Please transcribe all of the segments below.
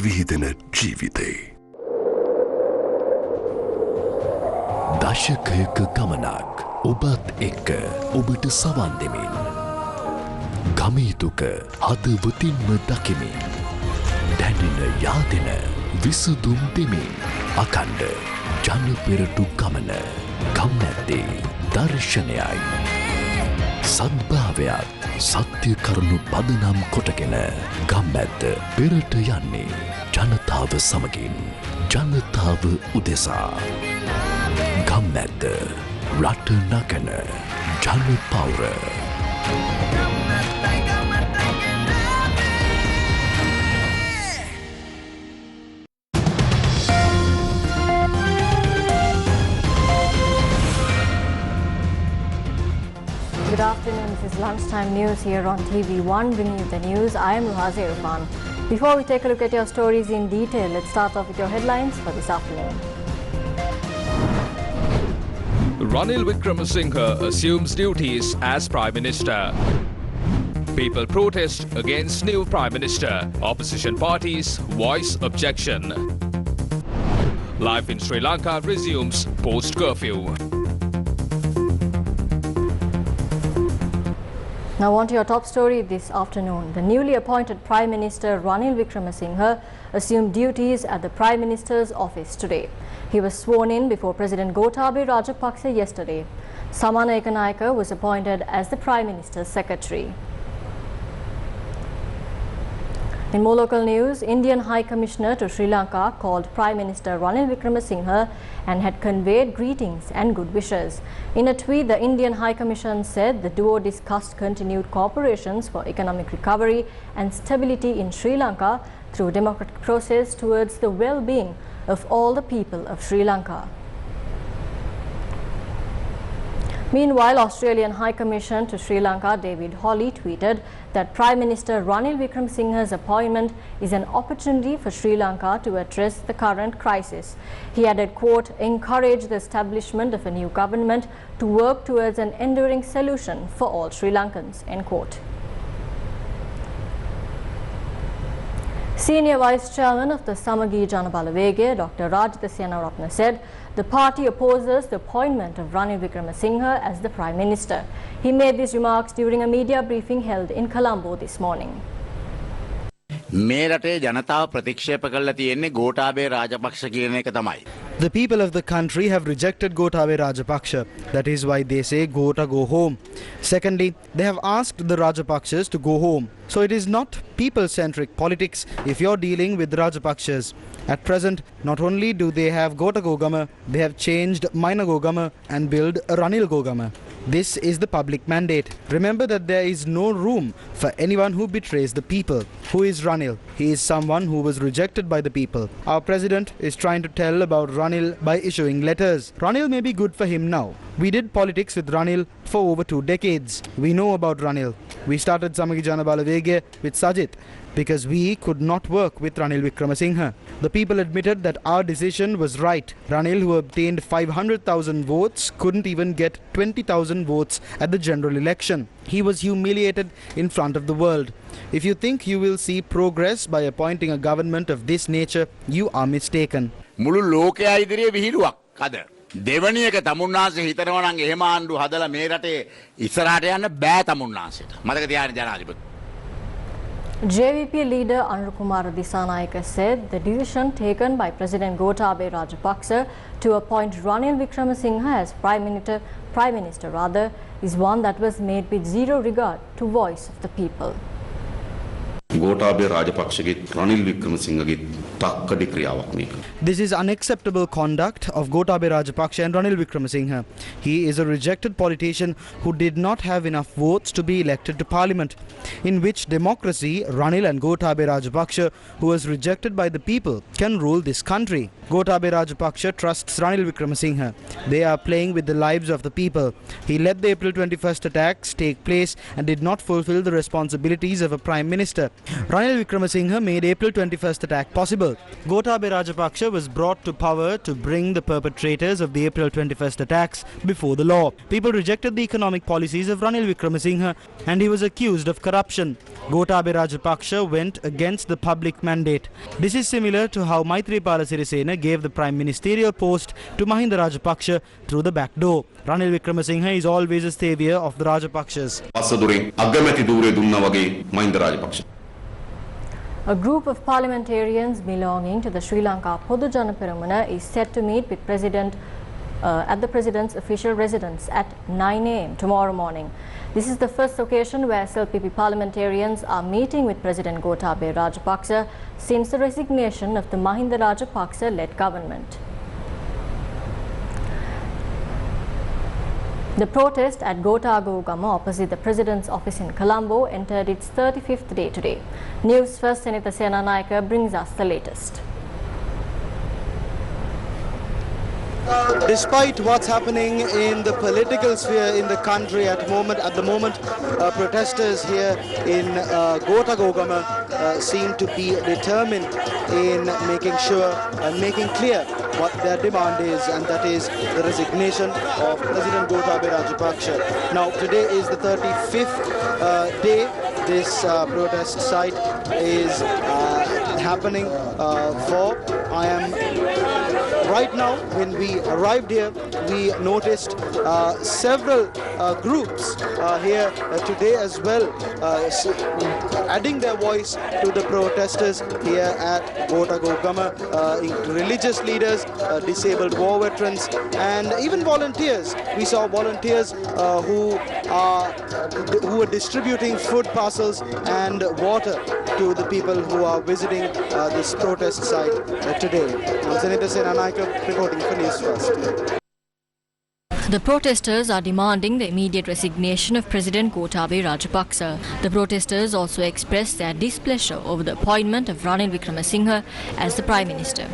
විහිදෙන ජීවිතේ. දශකයක ගමනක් ඔබත් එක්ක ඔබට සවන් දෙමින්. ගමීතුක හදවතින්ම දකිමින්. දැනෙන යාදෙන විසඳුම් දෙමින්. අකණ්ඩ ජනපෙරටු ගමන. ගම්නැත්තේ දර්ශනයයි. සද්භාවයක් සත්‍ය කරුණු පදනම් කොටගෙන ගම්මැද්ද පෙරට යන්නේ ජනතාව සමගින් ජනතාව උදෙසා. ගම්මැද්ද රට නගන ජනපෞර. Good afternoon, this is Lunchtime News here on TV1, bringing you the news. I am Luhazi Irfan. Before we take a look at your stories in detail, let's start off with your headlines for this afternoon. Ranil Wickremesinghe assumes duties as Prime Minister. People protest against new Prime Minister. Opposition parties voice objection. Life in Sri Lanka resumes post-curfew. Now on to your top story this afternoon. The newly appointed Prime Minister Ranil Wickremesinghe assumed duties at the Prime Minister's office today. He was sworn in before President Gotabaya Rajapaksa yesterday. Samana Ekanayake was appointed as the Prime Minister's secretary. In more local news, Indian High Commissioner to Sri Lanka called Prime Minister Ranil Wickremesinghe and had conveyed greetings and good wishes. In a tweet, the Indian High Commission said the duo discussed continued cooperations for economic recovery and stability in Sri Lanka through democratic process towards the well-being of all the people of Sri Lanka. Meanwhile, Australian High Commission to Sri Lanka David Hawley tweeted that Prime Minister Ranil Wickremesinghe's appointment is an opportunity for Sri Lanka to address the current crisis. He added, quote, encourage the establishment of a new government to work towards an enduring solution for all Sri Lankans, end quote. Senior Vice Chairman of the Samagi Janabalawege, Dr. Rajitha Sianaratne, said the party opposes the appointment of Ranil Wickremesinghe as the Prime Minister. He made these remarks during a media briefing held in Colombo this morning. මේ රටේ ජනතාව ප්‍රතික්ෂේප කරලා තියෙන්නේ ගෝඨාභය රාජපක්ෂ කියන එක තමයි. The people of the country have rejected Gotabaya Rajapaksa. That is why they say Gota go home. Secondly, they have asked the Rajapakshas to go home. So it is not people-centric politics if you're dealing with the Rajapakshas. At present, not only do they have Gota Gogama, they have changed Maina Gogama and build a Ranil Gogama. This is the public mandate. Remember that there is no room for anyone who betrays the people. Who is Ranil? He is someone who was rejected by the people. Our president is trying to tell about Ranil by issuing letters. Ranil may be good for him now. We did politics with Ranil for over 2 decades. We know about Ranil. We started Samagi Janabalawege with Sajit because we could not work with Ranil Wickremesinghe. The people admitted that our decision was right. Ranil, who obtained 500,000 votes, couldn't even get 20,000 votes at the general election. He was humiliated in front of the world. If you think you will see progress by appointing a government of this nature, you are mistaken. මුළු ලෝකයා ඉදිරියේ විහිළුවක් අද. දෙවැනි එක තමුන්නාසේ හිතනවා නම් එහෙම ආණ්ඩු හදලා මේ රටේ ඉස්සරහට යන්න බෑ තමුන්නාසේට. මතක තියාගන්න ජනාධිපති. JVP leader Anurukumara Disanayake said the decision taken by President Gotabaya Rajapaksa to appoint Ranil Wickremesinghe as Prime Minister is one that was made with zero regard to voice of the people. Gotabaya රාජපක්ෂගේ Ranil වික්‍රමසිංහගේ තක්කඩි ක්‍රියාවක් මේක. This is unacceptable conduct of Gotabaya Rajapaksa and Ranil Wickremesinghe. He is a rejected politician who did not have enough votes to be elected to parliament. In which democracy, Ranil and Gotabaya Rajapaksa, who was rejected by the people, can rule this country. Gotabaya Rajapaksa trusts Ranil Wickremesinghe. They are playing with the lives of the people. He let the April 21st attacks take place and did not fulfill the responsibilities of a Prime Minister. Ranil Wickremesinghe made April 21st attack possible. Gotabaya Rajapaksa Rajapaksa was brought to power to bring the perpetrators of the April 21st attacks before the law. People rejected the economic policies of Ranil Wickremesinghe and he was accused of corruption. Gotabaya Rajapaksa went against the public mandate. This is similar to how Maithripala Sirisena gave the prime ministerial post to Mahinda Rajapaksa through the back door. Ranil Wickremesinghe is always a savior of the Rajapakshas. A group of parliamentarians belonging to the Sri Lanka Podu Jana Peramuna is set to meet with at the President's official residence at 9 a.m. tomorrow morning. This is the first occasion where SLPP parliamentarians are meeting with President Gotabaya Rajapaksa since the resignation of the Mahinda Rajapaksa-led government. The protest at Gotagogama opposite the President's office in Colombo entered its 35th day today. Newsfirst.lk brings us the latest. Despite what's happening in the political sphere in the country at the moment, protesters here in Gotagogama seem to be determined in making sure and making clear what their demand is, and that is the resignation of President Gotabaya Rajapaksa. Now, today is the 35th day this protest site is happening for. Right now, when we arrived here, we noticed several groups here today as well, adding their voice to the protesters here at Gotagogama. Religious leaders, disabled war veterans, and even volunteers. We saw volunteers who are distributing food parcels and water to the people who are visiting this protest site today. I'm Senator Senanayake reporting for Newsfirst. The protesters are demanding the immediate resignation of President Gotabaya Rajapaksa. The protesters also expressed their displeasure over the appointment of Ranil Wickremesinghe as the Prime Minister.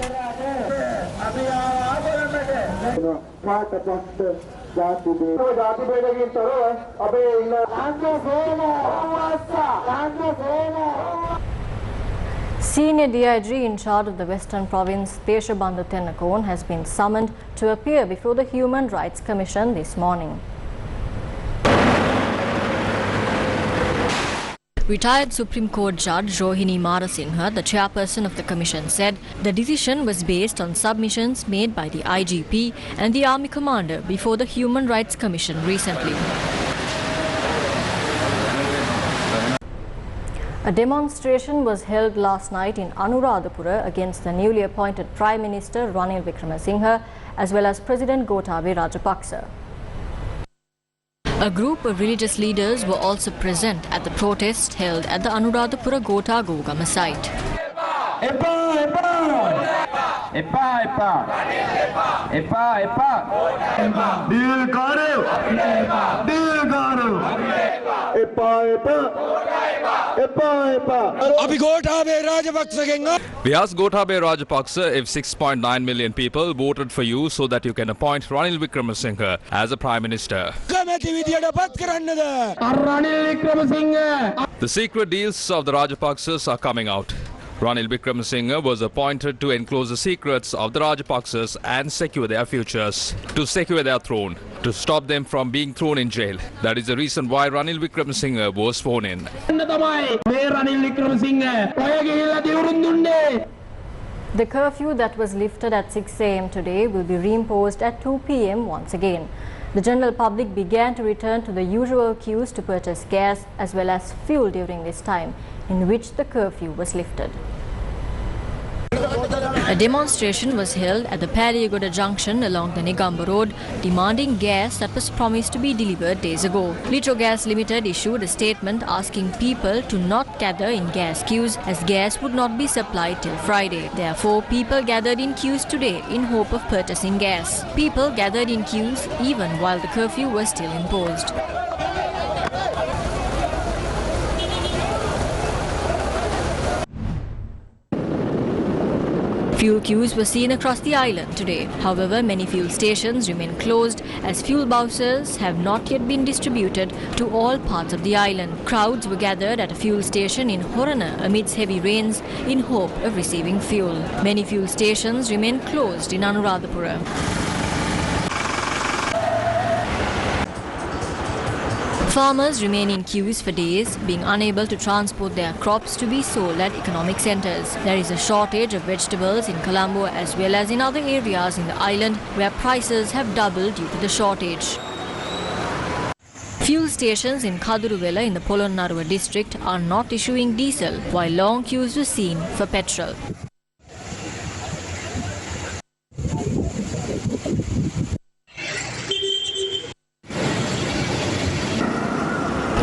Senior DIG in charge of the Western Province, Deshabandhu Tennakone, has been summoned to appear before the Human Rights Commission this morning. Retired Supreme Court Judge Rohini Marasinghe, the chairperson of the commission, said the decision was based on submissions made by the IGP and the Army Commander before the Human Rights Commission recently. A demonstration was held last night in Anuradhapura against the newly appointed Prime Minister Ranil Wickremesinghe as well as President Gotabaya Rajapaksa. A group of religious leaders were also present at the protest held at the Anuradhapura Gotagogama site. We asked Gotabaya Rajapaksa if 6.9 million people voted for you so that you can appoint Ranil Wickremesinghe as a Prime Minister. The secret deals of the Rajapaksas are coming out. Ranil Wickremesinghe was appointed to enclose the secrets of the Rajapaksas and secure their futures, to secure their throne, to stop them from being thrown in jail. That is the reason why Ranil Wickremesinghe was sworn in. The curfew that was lifted at 6 a.m. today will be reimposed at 2 p.m. once again. The general public began to return to the usual queues to purchase gas as well as fuel during this time, in which the curfew was lifted. A demonstration was held at the Paliyagoda junction along the Negamba Road, demanding gas that was promised to be delivered days ago. Litro Gas Limited issued a statement asking people to not gather in gas queues as gas would not be supplied till Friday. Therefore, people gathered in queues today in hope of purchasing gas. People gathered in queues even while the curfew was still imposed. Fuel queues were seen across the island today. However, many fuel stations remain closed as fuel vouchers have not yet been distributed to all parts of the island. Crowds were gathered at a fuel station in Horana amidst heavy rains in hope of receiving fuel. Many fuel stations remain closed in Anuradhapura. Farmers remain in queues for days, being unable to transport their crops to be sold at economic centres. There is a shortage of vegetables in Colombo as well as in other areas in the island where prices have doubled due to the shortage. Fuel stations in Kaduruvela in the Polonnaruwa district are not issuing diesel, while long queues were seen for petrol.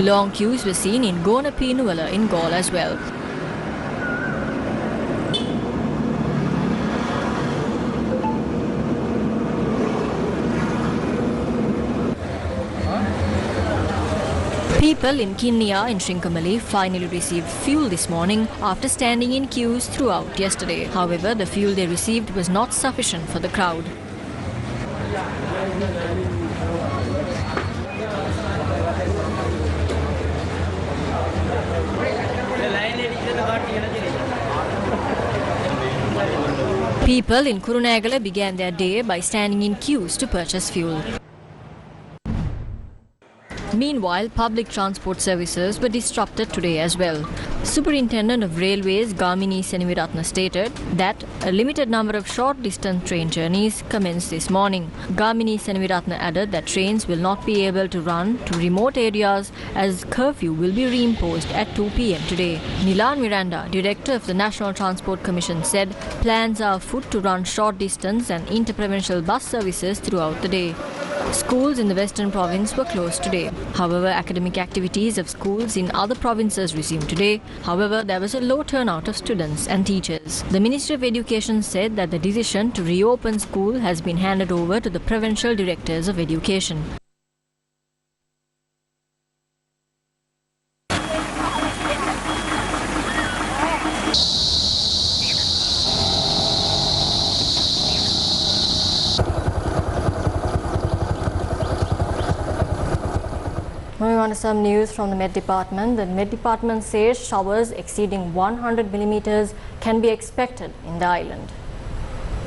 Long queues were seen in Gonapinuwala in Galle as well. People in Kinniya in Trincomalee finally received fuel this morning after standing in queues throughout yesterday. However, the fuel they received was not sufficient for the crowd. People in Kurunegala began their day by standing in queues to purchase fuel. Meanwhile, public transport services were disrupted today as well. Superintendent of Railways Gamini Seniviratna stated that a limited number of short-distance train journeys commenced this morning. Gamini Seniviratna added that trains will not be able to run to remote areas as curfew will be reimposed at 2 p.m. today. Nilan Miranda, director of the National Transport Commission, said plans are afoot to run short-distance and interprovincial bus services throughout the day. Schools in the Western Province were closed today. However, academic activities of schools in other provinces resumed today. However, there was a low turnout of students and teachers. The Ministry of Education said that the decision to reopen school has been handed over to the Provincial Directors of Education. Moving on to some news from the Met Department. The Met Department says showers exceeding 100 millimeters can be expected in the island.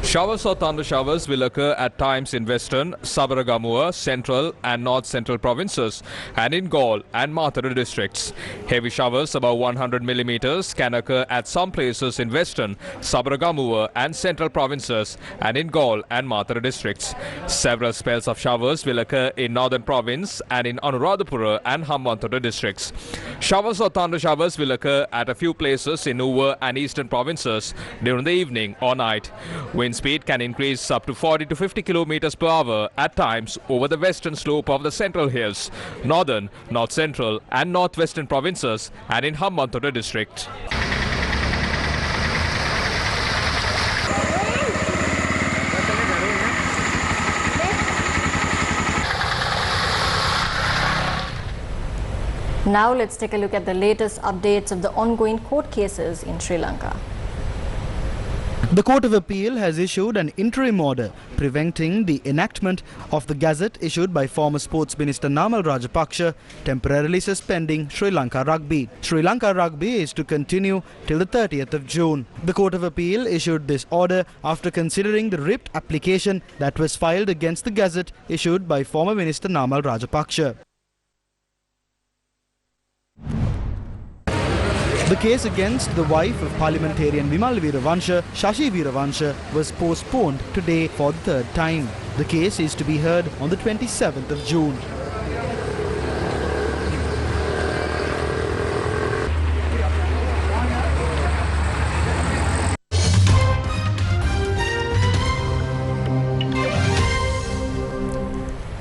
Showers or thunder showers will occur at times in western, Sabaragamuwa, central and north central provinces and in Galle and Mathura districts. Heavy showers above 100 millimeters can occur at some places in western, Sabaragamuwa and central provinces and in Galle and Mathura districts. Several spells of showers will occur in northern province and in Anuradhapura and Hambantota districts. Showers or thunder showers will occur at a few places in Uva and eastern provinces during the evening or night. Wind speed can increase up to 40 to 50 kilometers per hour at times over the western slope of the central hills, northern, north central and northwestern provinces and in Hambantota district. Now let's take a look at the latest updates of the ongoing court cases in Sri Lanka. The Court of Appeal has issued an interim order preventing the enactment of the gazette issued by former Sports Minister Namal Rajapaksa, temporarily suspending Sri Lanka Rugby. Sri Lanka Rugby is to continue till the 30th of June. The Court of Appeal issued this order after considering the writ application that was filed against the gazette issued by former Minister Namal Rajapaksa. The case against the wife of parliamentarian Vimal Veeravansha, Shashi Veeravansha, was postponed today for the third time. The case is to be heard on the 27th of June.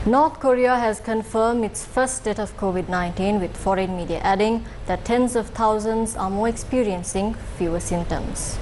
North Korea has confirmed its first death of COVID-19, with foreign media adding that tens of thousands are more experiencing fewer symptoms.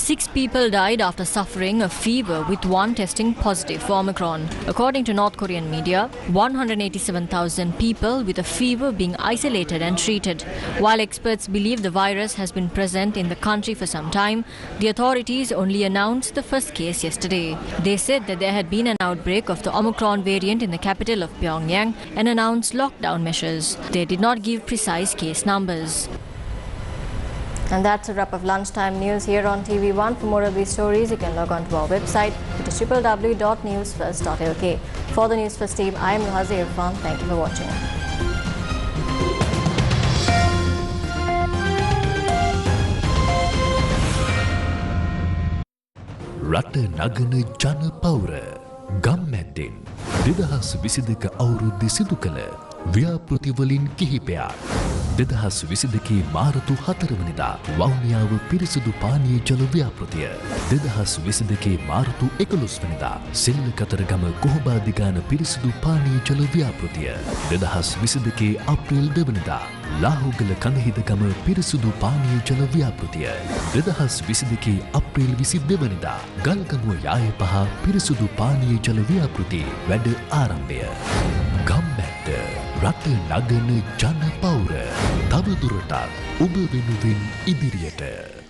6 people died after suffering a fever, with one testing positive for Omicron. According to North Korean media, 187,000 people with a fever being isolated and treated. While experts believe the virus has been present in the country for some time, the authorities only announced the first case yesterday. They said that there had been an outbreak of the Omicron variant in the capital of Pyongyang and announced lockdown measures. They did not give precise case numbers. And that's a wrap of lunchtime news here on TV1. For more of these stories, you can log on to our website, which is www.newsfirst.lk. For the News First team, I am Razi Irfan. Thank you for watching. රට නගන ජන පෞර ගම්මැද්දෙන් 2022 අවුරුද්දේ සිදු කළ ව්‍යාපෘතිවලින් කිහිපයක් 2022 මාර්තු 4 වෙනිදා වවුනියාව පිරිසිදු පානීය ජල ව්‍යාපෘතිය 2022 මාර්තු 11 වෙනිදා සෙල්ලකතරගම කොහොඹාදිගාන පිරිසිදු පානීය ජල ව්‍යාපෘතිය 2022 අප්‍රේල් 2 වෙනිදා ලාහුගල කඳහිදගම පිරිසිදු පානීය ජල ව්‍යාපෘතිය 2022 අප්‍රේල් 22 වෙනිදා ගල්ගමුව යාය පහ පිරිසිදු පානීය ජල ව්‍යාපෘති වැඩ ආරම්භය ගම්මැද්ද රට නගන ජන පෞර තවදුරටත් ඔබ වෙනුවෙන් ඉදිරියට